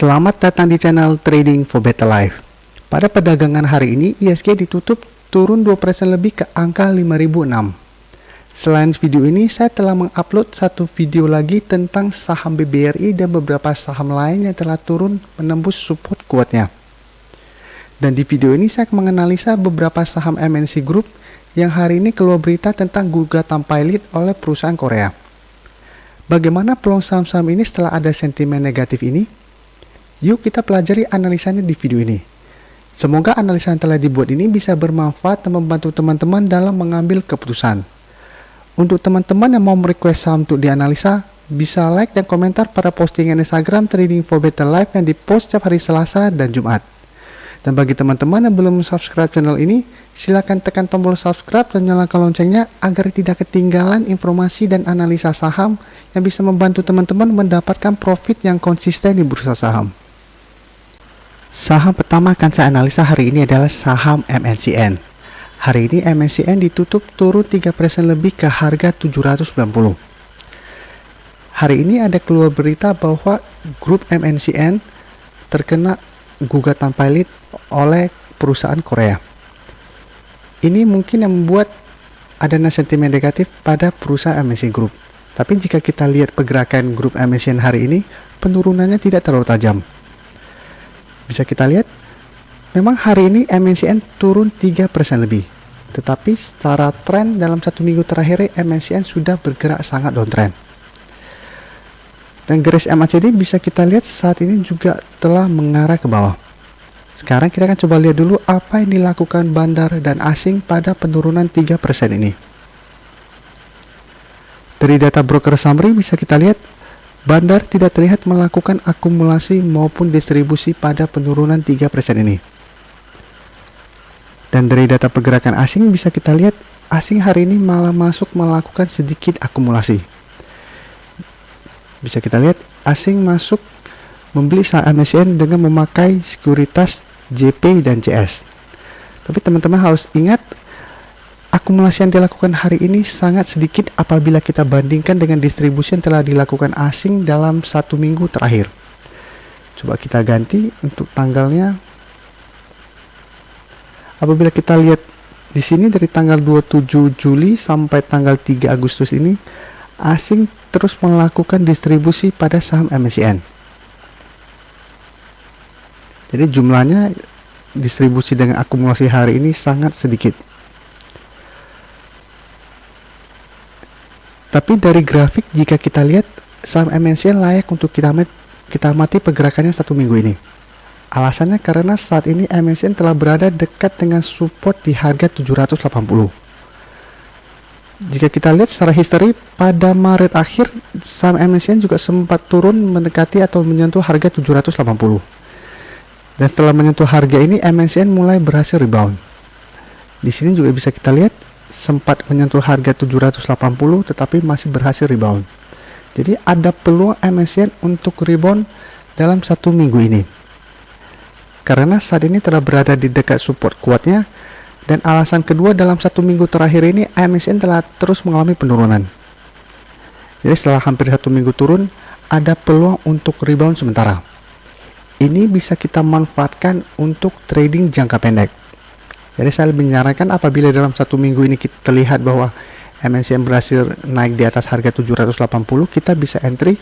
Selamat datang di channel Trading for Better Life. Pada perdagangan hari ini, ISG ditutup turun 2% lebih ke angka 5.006. Selain video ini, saya telah mengupload satu video lagi tentang saham BBRI dan beberapa saham lain yang telah turun menembus support kuatnya. Dan di video ini saya menganalisa beberapa saham MNC Group yang hari ini keluar berita tentang gugatan pilot oleh perusahaan Korea. Bagaimana peluang saham-saham ini setelah ada sentimen negatif ini? Yuk kita pelajari analisanya di video ini. Semoga analisa yang telah dibuat ini bisa bermanfaat dan membantu teman-teman dalam mengambil keputusan. Untuk teman-teman yang mau merequest saham untuk dianalisa, bisa like dan komentar pada postingan Instagram Trading for Better Life yang dipost setiap hari Selasa dan Jumat. Dan bagi teman-teman yang belum subscribe channel ini, silakan tekan tombol subscribe dan nyalakan loncengnya agar tidak ketinggalan informasi dan analisa saham yang bisa membantu teman-teman mendapatkan profit yang konsisten di bursa saham. Saham pertama akan saya analisa hari ini adalah saham MNCN. Hari ini MNCN ditutup turun 3% lebih ke harga 790. Hari ini ada keluar berita bahwa grup MNCN terkena gugatan pilot oleh perusahaan Korea. Ini mungkin yang membuat adanya sentimen negatif pada perusahaan MNC Group. Tapi jika kita lihat pergerakan grup MNCN hari ini, penurunannya tidak terlalu tajam. Bisa kita lihat, memang hari ini MNCN turun 3% lebih. Tetapi secara tren dalam satu minggu terakhir, MNCN sudah bergerak sangat downtrend. Dan garis MACD bisa kita lihat saat ini juga telah mengarah ke bawah. Sekarang kita akan coba lihat dulu apa yang dilakukan bandar dan asing pada penurunan 3% ini. Dari data broker summary bisa kita lihat, bandar tidak terlihat melakukan akumulasi maupun distribusi pada penurunan 3% ini. Dan dari data pergerakan asing bisa kita lihat, asing hari ini malah masuk melakukan sedikit akumulasi. Bisa kita lihat, asing masuk membeli saham MNCN dengan memakai sekuritas JP dan CS. Tapi teman-teman harus ingat, akumulasi yang dilakukan hari ini sangat sedikit apabila kita bandingkan dengan distribusi yang telah dilakukan asing dalam satu minggu terakhir. Coba kita ganti untuk tanggalnya. Apabila kita lihat di sini dari tanggal 27 Juli sampai tanggal 3 Agustus ini, asing terus melakukan distribusi pada saham MNCN. Jadi jumlahnya distribusi dengan akumulasi hari ini sangat sedikit. Tapi dari grafik jika kita lihat, saham MNCN layak untuk kita amati pergerakannya satu minggu ini. Alasannya karena saat ini MNCN telah berada dekat dengan support di harga 780. Jika kita lihat secara history, pada Maret akhir saham MNCN juga sempat turun mendekati atau menyentuh harga 780. Dan setelah menyentuh harga ini, MNCN mulai berhasil rebound. Di sini juga bisa kita lihat sempat menyentuh harga 780 tetapi masih berhasil rebound. Jadi ada peluang MNCN untuk rebound dalam satu minggu ini. Karena saat ini telah berada di dekat support kuatnya, dan alasan kedua dalam satu minggu terakhir ini MNCN telah terus mengalami penurunan. Jadi setelah hampir satu minggu turun, ada peluang untuk rebound sementara. Ini bisa kita manfaatkan untuk trading jangka pendek. Jadi saya lebih menyarankan apabila dalam satu minggu ini kita lihat bahwa MNCN berhasil naik di atas harga 780, kita bisa entry.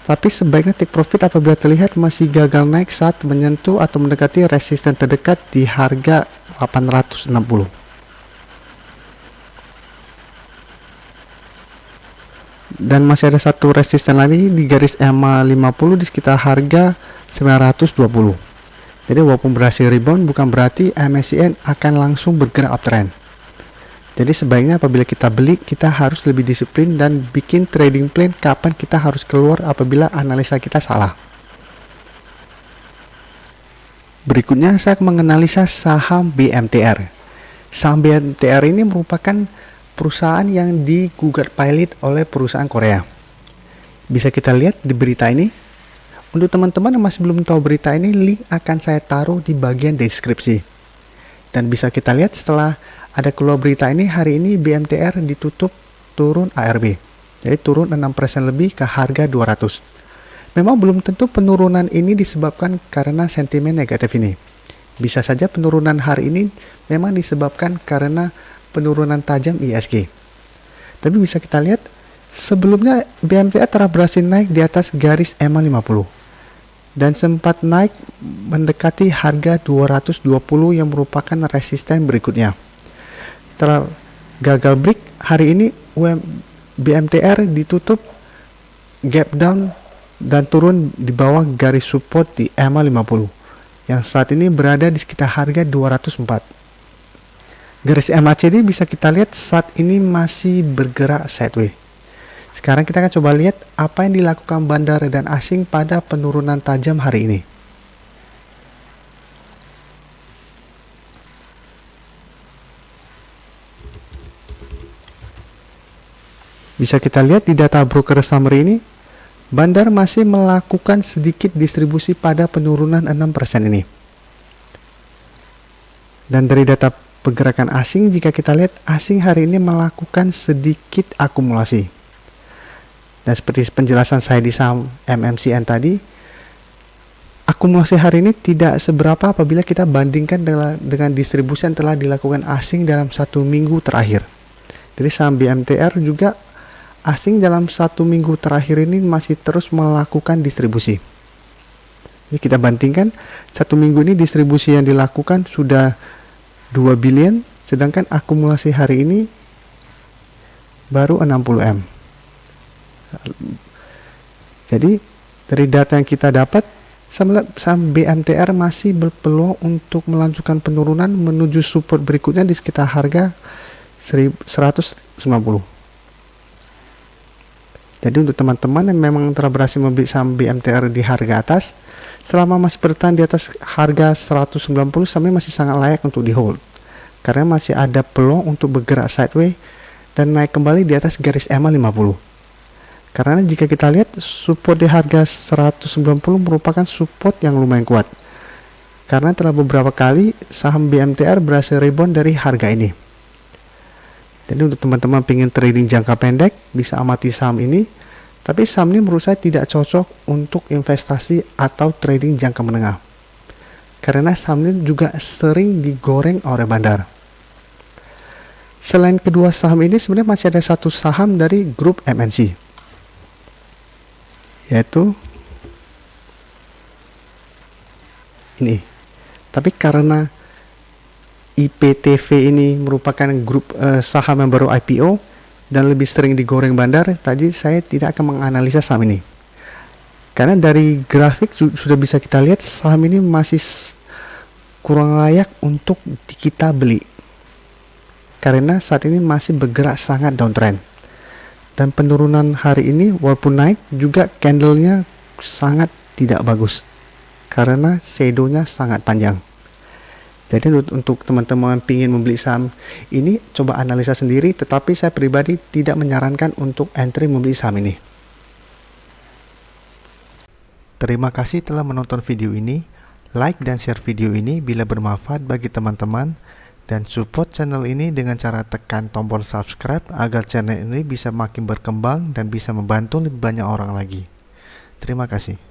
Tapi sebaiknya take profit apabila terlihat masih gagal naik saat menyentuh atau mendekati resisten terdekat di harga 860. Dan masih ada satu resisten lagi di garis EMA 50 di sekitar harga 920. Jadi walaupun berhasil rebound bukan berarti MNCN akan langsung bergerak uptrend. Jadi sebaiknya apabila kita beli, kita harus lebih disiplin dan bikin trading plan kapan kita harus keluar apabila analisa kita salah. Berikutnya saya akan menganalisa saham BMTR. Saham BMTR ini merupakan perusahaan yang digugat pilot oleh perusahaan Korea. Bisa kita lihat di berita ini. Untuk teman-teman yang masih belum tahu berita ini, link akan saya taruh di bagian deskripsi. Dan bisa kita lihat setelah ada keluar berita ini, hari ini BMTR ditutup turun ARB. Jadi turun 6% lebih ke harga 200. Memang belum tentu penurunan ini disebabkan karena sentimen negatif ini. Bisa saja penurunan hari ini memang disebabkan karena penurunan tajam ISG. Tapi bisa kita lihat, sebelumnya BMTA telah berhasil naik di atas garis EMA 50 dan sempat naik mendekati harga 220 yang merupakan resisten berikutnya. Setelah gagal break, hari ini BMTR ditutup gap down dan turun di bawah garis support di EMA 50 yang saat ini berada di sekitar harga 204. Garis MACD bisa kita lihat saat ini masih bergerak sideways. Sekarang kita akan coba lihat apa yang dilakukan bandar dan asing pada penurunan tajam hari ini. Bisa kita lihat di data broker summary ini, bandar masih melakukan sedikit distribusi pada penurunan 6% ini. Dan dari data pergerakan asing, jika kita lihat asing hari ini melakukan sedikit akumulasi. Dan seperti penjelasan saya di saham MMCN tadi, akumulasi hari ini tidak seberapa apabila kita bandingkan dengan distribusi yang telah dilakukan asing dalam 1 minggu terakhir. Jadi saham BMTR juga asing dalam 1 minggu terakhir ini masih terus melakukan distribusi. Jadi kita bandingkan 1 minggu ini distribusi yang dilakukan sudah 2 billion, sedangkan akumulasi hari ini baru 60M. Jadi dari data yang kita dapat, saham BMTR masih berpeluang untuk melanjutkan penurunan menuju support berikutnya di sekitar harga 190. Jadi untuk teman-teman yang memang telah berhasil membeli saham BMTR di harga atas, selama masih bertahan di atas harga 190, sahamnya masih sangat layak untuk di hold, karena masih ada peluang untuk bergerak sideways dan naik kembali di atas garis EMA 50. Karena jika kita lihat, support di harga 190 merupakan support yang lumayan kuat. Karena telah beberapa kali saham BMTR berhasil rebound dari harga ini. Jadi untuk teman-teman ingin trading jangka pendek, bisa amati saham ini. Tapi saham ini menurut saya tidak cocok untuk investasi atau trading jangka menengah. Karena saham ini juga sering digoreng oleh bandar. Selain kedua saham ini, sebenarnya masih ada satu saham dari grup MNC, yaitu ini. Tapi karena IPTV ini merupakan grup saham yang baru IPO dan lebih sering digoreng bandar, tadi saya tidak akan menganalisa saham ini. Karena dari grafik sudah bisa kita lihat saham ini masih kurang layak untuk kita beli. Karena saat ini masih bergerak sangat downtrend. Dan penurunan hari ini walaupun naik juga candlenya sangat tidak bagus karena shadownya sangat panjang. Jadi untuk teman-teman ingin membeli saham ini, coba analisa sendiri, tetapi saya pribadi tidak menyarankan untuk entry membeli saham ini. Terima kasih telah menonton video ini. Like dan share video ini bila bermanfaat bagi teman-teman. Dan support channel ini dengan cara tekan tombol subscribe agar channel ini bisa makin berkembang dan bisa membantu lebih banyak orang lagi. Terima kasih.